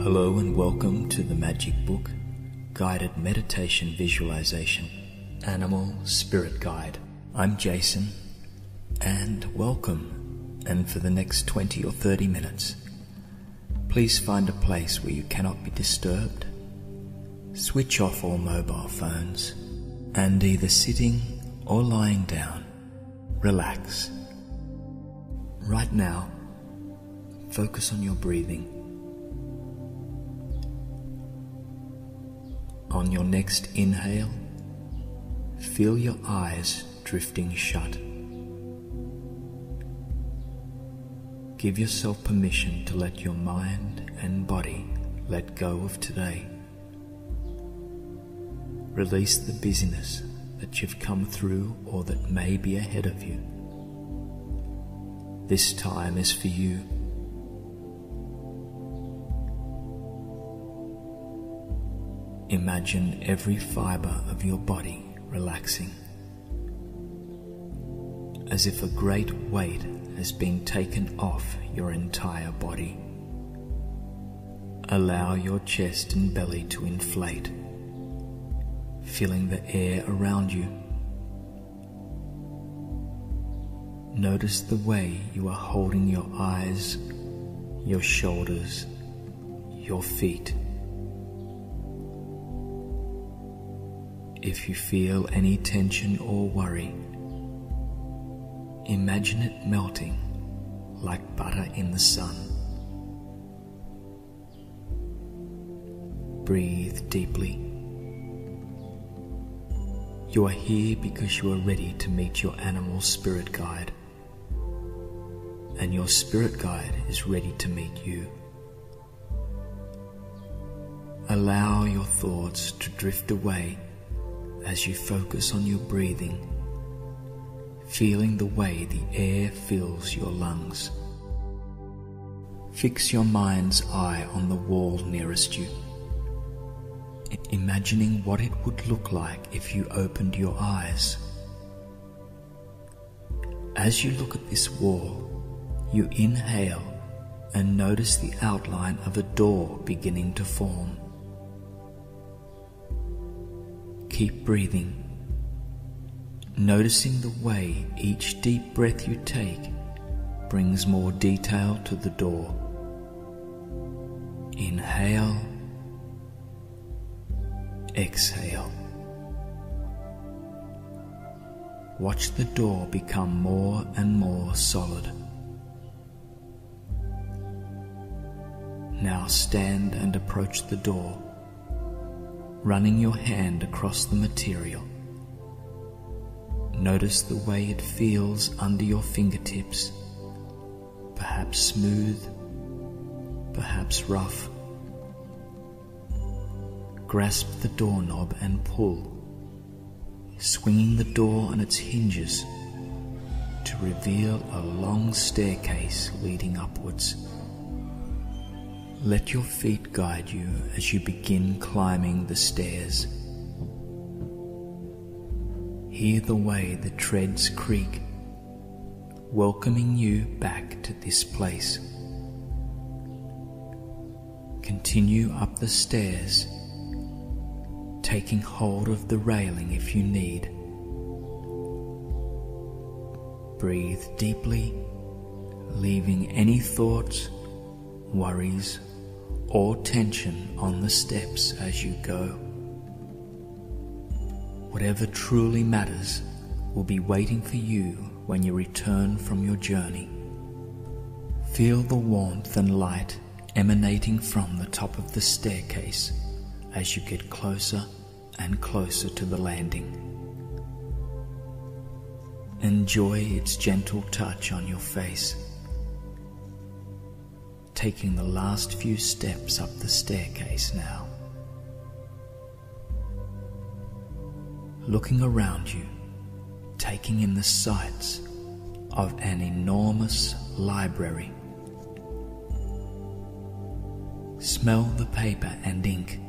Hello and welcome to the Magic Book Guided Meditation Visualization Animal Spirit Guide. I'm Jason and welcome, and for the next 20 or 30 minutes, please find a place where you cannot be disturbed. Switch off all mobile phones and either sitting or lying down, relax. Right now, focus on your breathing. On your next inhale, feel your eyes drifting shut. Give yourself permission to let your mind and body let go of today. Release the busyness that you've come through or that may be ahead of you. This time is for you. Imagine every fiber of your body relaxing, as if a great weight has been taken off your entire body. Allow your chest and belly to inflate, filling the air around you. Notice the way you are holding your eyes, your shoulders, your feet. If you feel any tension or worry, imagine it melting like butter in the sun. Breathe deeply. You are here because you are ready to meet your animal spirit guide, and your spirit guide is ready to meet you. Allow your thoughts to drift away as you focus on your breathing, feeling the way the air fills your lungs. Fix your mind's eye on the wall nearest you, imagining what it would look like if you opened your eyes. As you look at this wall, you inhale and notice the outline of a door beginning to form. Keep breathing, noticing the way each deep breath you take brings more detail to the door. Inhale, exhale. Watch the door become more and more solid. Now stand and approach the door, running your hand across the material. Notice the way it feels under your fingertips, perhaps smooth, perhaps rough. Grasp the doorknob and pull, swinging the door on its hinges to reveal a long staircase leading upwards. Let your feet guide you as you begin climbing the stairs. Hear the way the treads creak, welcoming you back to this place. Continue up the stairs, taking hold of the railing if you need. Breathe deeply, leaving any thoughts, worries, or tension on the steps as you go. Whatever truly matters will be waiting for you when you return from your journey. Feel the warmth and light emanating from the top of the staircase as you get closer and closer to the landing. Enjoy its gentle touch on your face. Taking the last few steps up the staircase now. Looking around you, taking in the sights of an enormous library. Smell the paper and ink.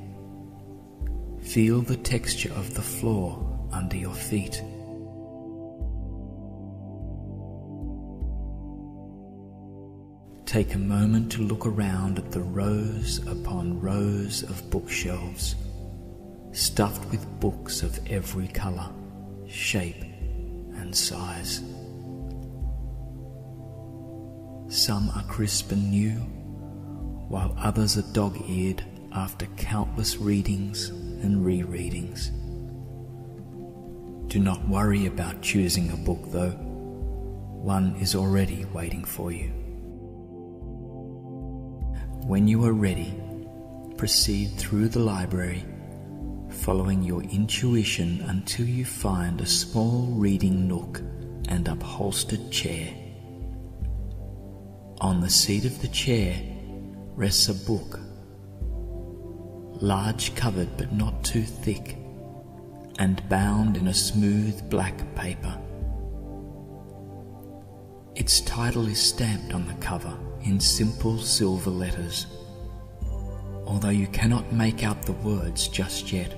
Feel the texture of the floor under your feet. Take a moment to look around at the rows upon rows of bookshelves, stuffed with books of every colour, shape and size. Some are crisp and new, while others are dog-eared after countless readings and rereadings. Do not worry about choosing a book though. One is already waiting for you. When you are ready, proceed through the library, following your intuition until you find a small reading nook and upholstered chair. On the seat of the chair rests a book, large covered but not too thick, and bound in a smooth black paper. Its title is stamped on the cover in simple silver letters, although you cannot make out the words just yet.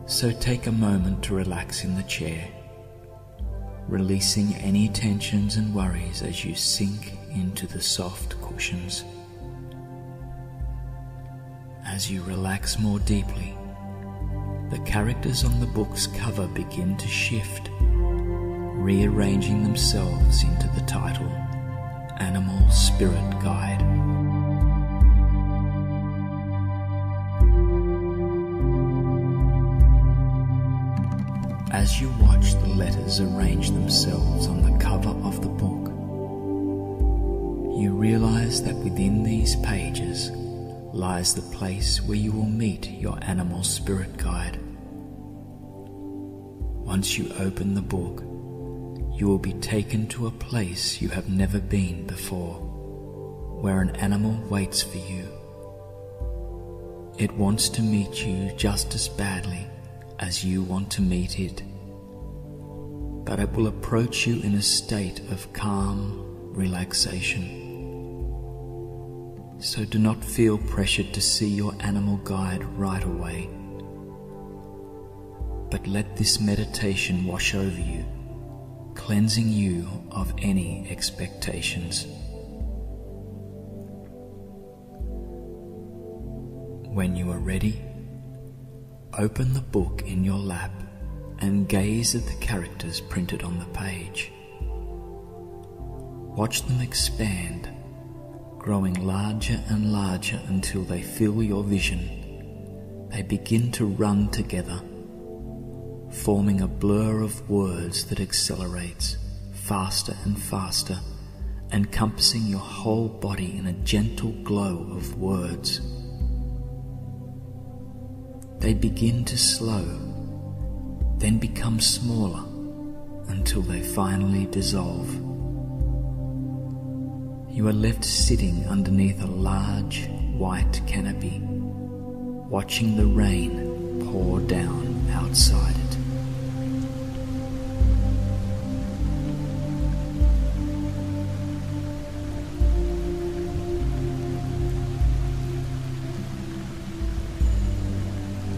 So take a moment to relax in the chair, releasing any tensions and worries as you sink into the soft cushions. As you relax more deeply, the characters on the book's cover begin to shift, rearranging themselves into the title, Animal Spirit Guide. As you watch the letters arrange themselves on the cover of the book, you realize that within these pages lies the place where you will meet your animal spirit guide. Once you open the book, you will be taken to a place you have never been before, where an animal waits for you. It wants to meet you just as badly as you want to meet it, but it will approach you in a state of calm relaxation. So do not feel pressured to see your animal guide right away, but let this meditation wash over you, cleansing you of any expectations. When you are ready, open the book in your lap and gaze at the characters printed on the page. Watch them expand, growing larger and larger until they fill your vision. They begin to run together, forming a blur of words that accelerates faster and faster, encompassing your whole body in a gentle glow of words. They begin to slow, then become smaller until they finally dissolve. You are left sitting underneath a large white canopy, watching the rain pour down outside it.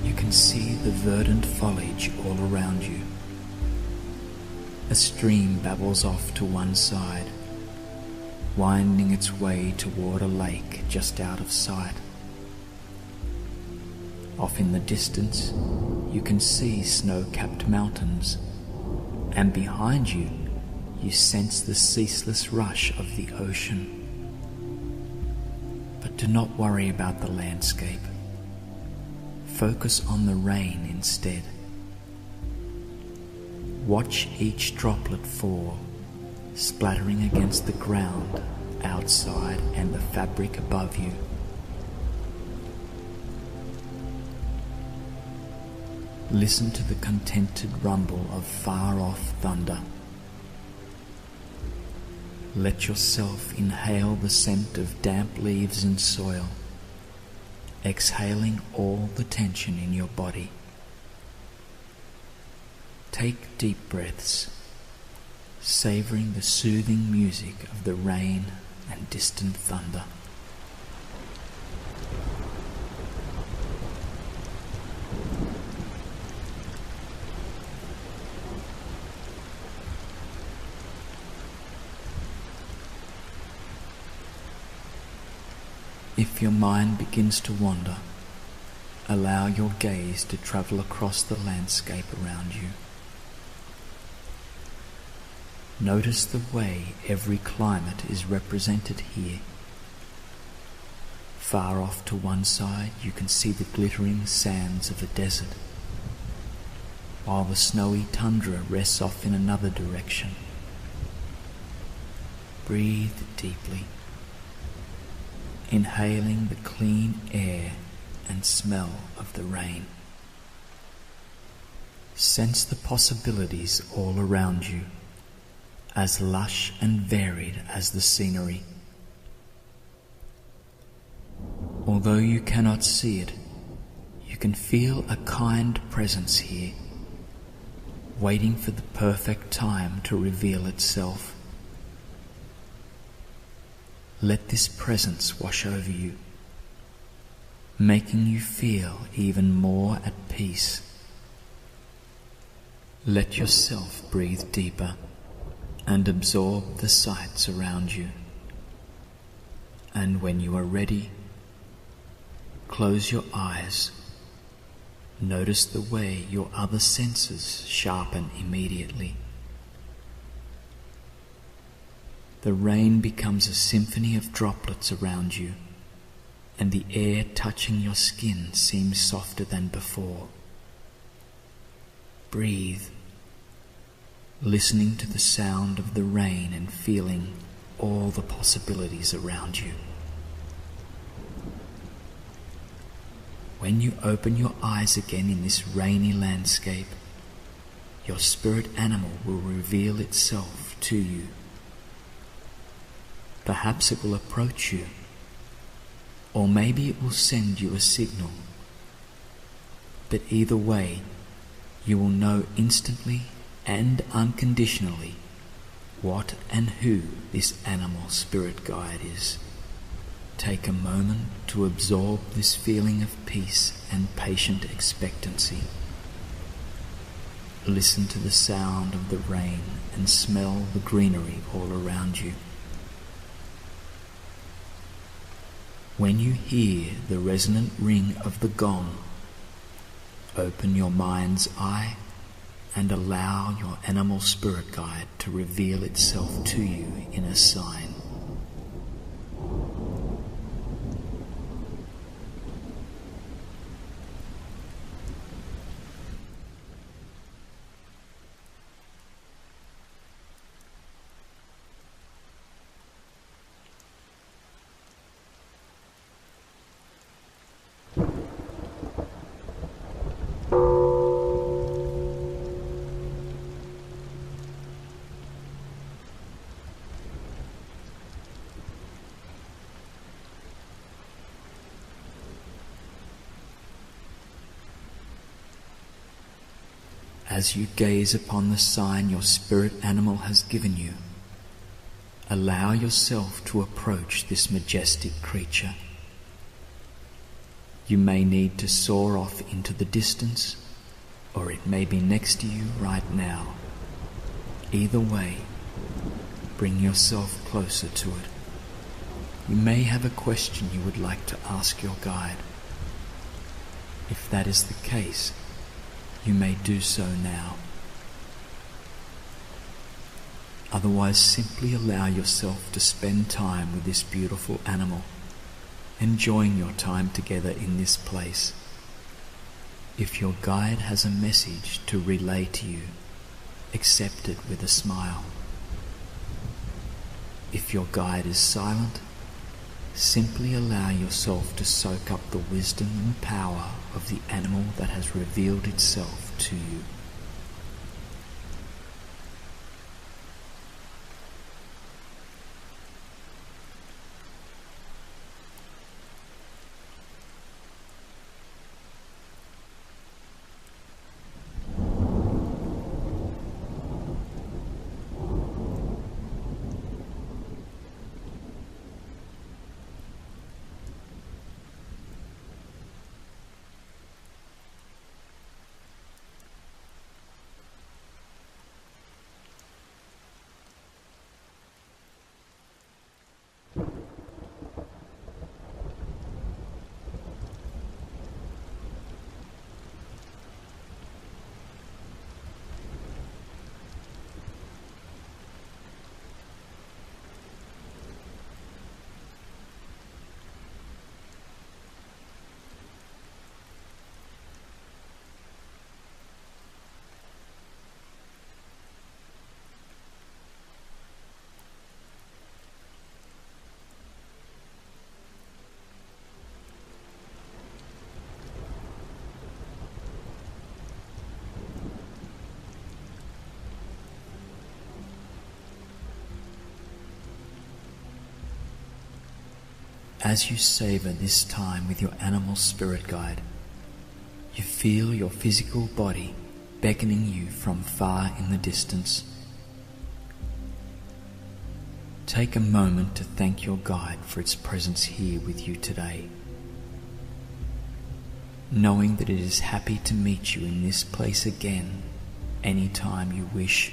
You can see the verdant foliage all around you. A stream babbles off to one side, winding its way toward a lake just out of sight. Off in the distance, you can see snow-capped mountains, and behind you, you sense the ceaseless rush of the ocean. But do not worry about the landscape. Focus on the rain instead. Watch each droplet fall, splattering against the ground outside and the fabric above you. Listen to the contented rumble of far-off thunder. Let yourself inhale the scent of damp leaves and soil, exhaling all the tension in your body. Take deep breaths, savoring the soothing music of the rain and distant thunder. If your mind begins to wander, allow your gaze to travel across the landscape around you. Notice the way every climate is represented here. Far off to one side you can see the glittering sands of a desert, while the snowy tundra rests off in another direction. Breathe deeply, inhaling the clean air and smell of the rain. Sense the possibilities all around you, as lush and varied as the scenery. Although you cannot see it, you can feel a kind presence here, waiting for the perfect time to reveal itself. Let this presence wash over you, making you feel even more at peace. Let yourself breathe deeper and absorb the sights around you. And when you are ready, close your eyes. Notice the way your other senses sharpen immediately. The rain becomes a symphony of droplets around you, and the air touching your skin seems softer than before. Breathe, listening to the sound of the rain and feeling all the possibilities around you. When you open your eyes again in this rainy landscape, your spirit animal will reveal itself to you. Perhaps it will approach you, or maybe it will send you a signal. But either way, you will know instantly and unconditionally what and who this animal spirit guide is. Take a moment to absorb this feeling of peace and patient expectancy. Listen to the sound of the rain and smell the greenery all around you. When you hear the resonant ring of the gong, open your mind's eye and allow your animal spirit guide to reveal itself to you in a sign. As you gaze upon the sign your spirit animal has given you, allow yourself to approach this majestic creature. You may need to soar off into the distance, or it may be next to you right now. Either way, bring yourself closer to it. You may have a question you would like to ask your guide. If that is the case, you may do so now. Otherwise, simply allow yourself to spend time with this beautiful animal, enjoying your time together in this place. If your guide has a message to relay to you, accept it with a smile. If your guide is silent, simply allow yourself to soak up the wisdom and power of the animal that has revealed itself to you. As you savor this time with your animal spirit guide, you feel your physical body beckoning you from far in the distance. Take a moment to thank your guide for its presence here with you today, knowing that it is happy to meet you in this place again anytime you wish.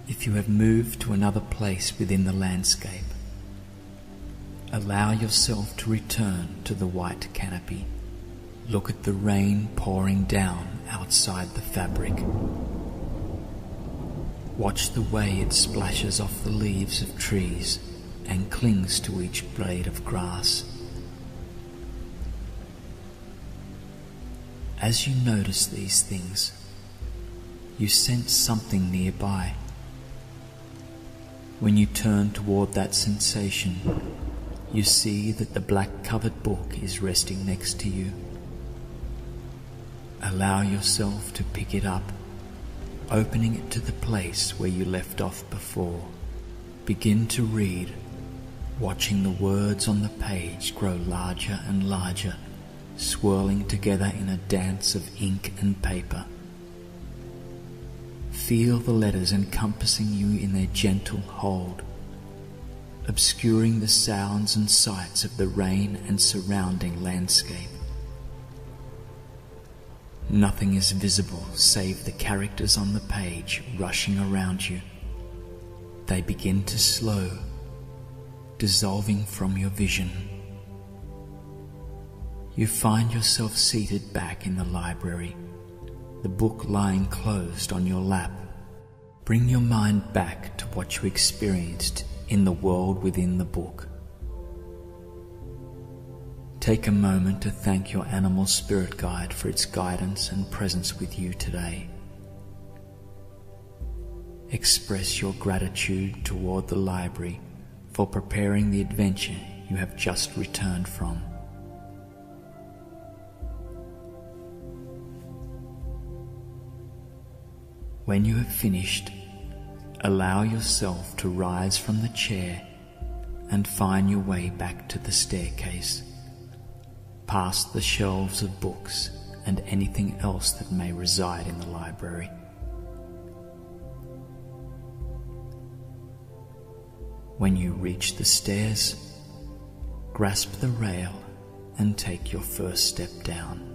If you have moved to another place within the landscape, allow yourself to return to the white canopy. Look at the rain pouring down outside the fabric. Watch the way it splashes off the leaves of trees and clings to each blade of grass. As you notice these things, you sense something nearby. When you turn toward that sensation, you see that the black-covered book is resting next to you. Allow yourself to pick it up, opening it to the place where you left off before. Begin to read, watching the words on the page grow larger and larger, swirling together in a dance of ink and paper. Feel the letters encompassing you in their gentle hold, obscuring the sounds and sights of the rain and surrounding landscape. Nothing is visible save the characters on the page rushing around you. They begin to slow, dissolving from your vision. You find yourself seated back in the library, the book lying closed on your lap. Bring your mind back to what you experienced in the world within the book. Take a moment to thank your animal spirit guide for its guidance and presence with you today. Express your gratitude toward the library for preparing the adventure you have just returned from. When you have finished, allow yourself to rise from the chair and find your way back to the staircase, past the shelves of books and anything else that may reside in the library. When you reach the stairs, grasp the rail and take your first step down.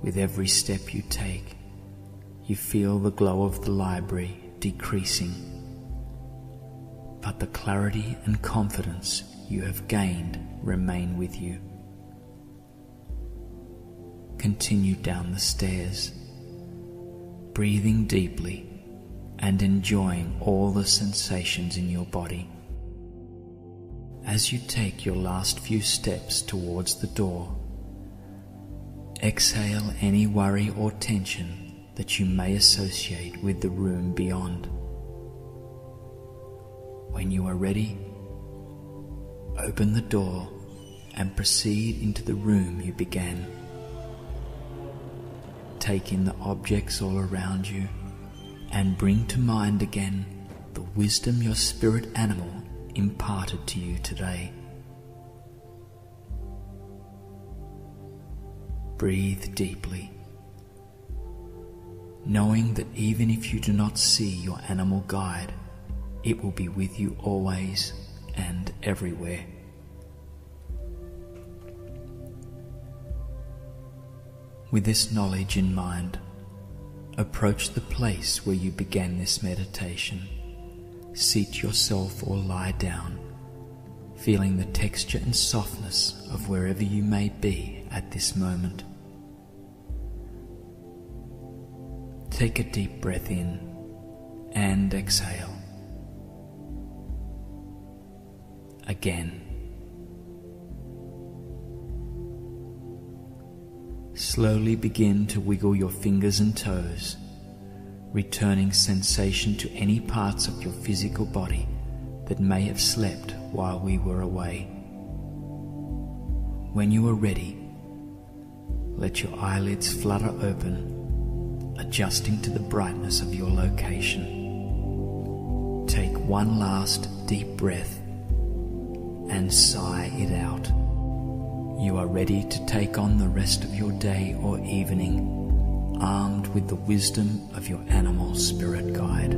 With every step you take, you feel the glow of the library decreasing, but the clarity and confidence you have gained remain with you. Continue down the stairs, breathing deeply and enjoying all the sensations in your body. As you take your last few steps towards the door, exhale any worry or tension that you may associate with the room beyond. When you are ready, open the door and proceed into the room you began. Take in the objects all around you and bring to mind again the wisdom your spirit animal imparted to you today. Breathe deeply, knowing that even if you do not see your animal guide, it will be with you always and everywhere. With this knowledge in mind, approach the place where you began this meditation. Seat yourself or lie down, feeling the texture and softness of wherever you may be at this moment. Take a deep breath in and exhale. Again. Slowly begin to wiggle your fingers and toes, returning sensation to any parts of your physical body that may have slept while we were away. When you are ready, let your eyelids flutter open, adjusting to the brightness of your location. one last deep breath and sigh it out. You are ready to take on the rest of your day or evening, armed with the wisdom of your animal spirit guide.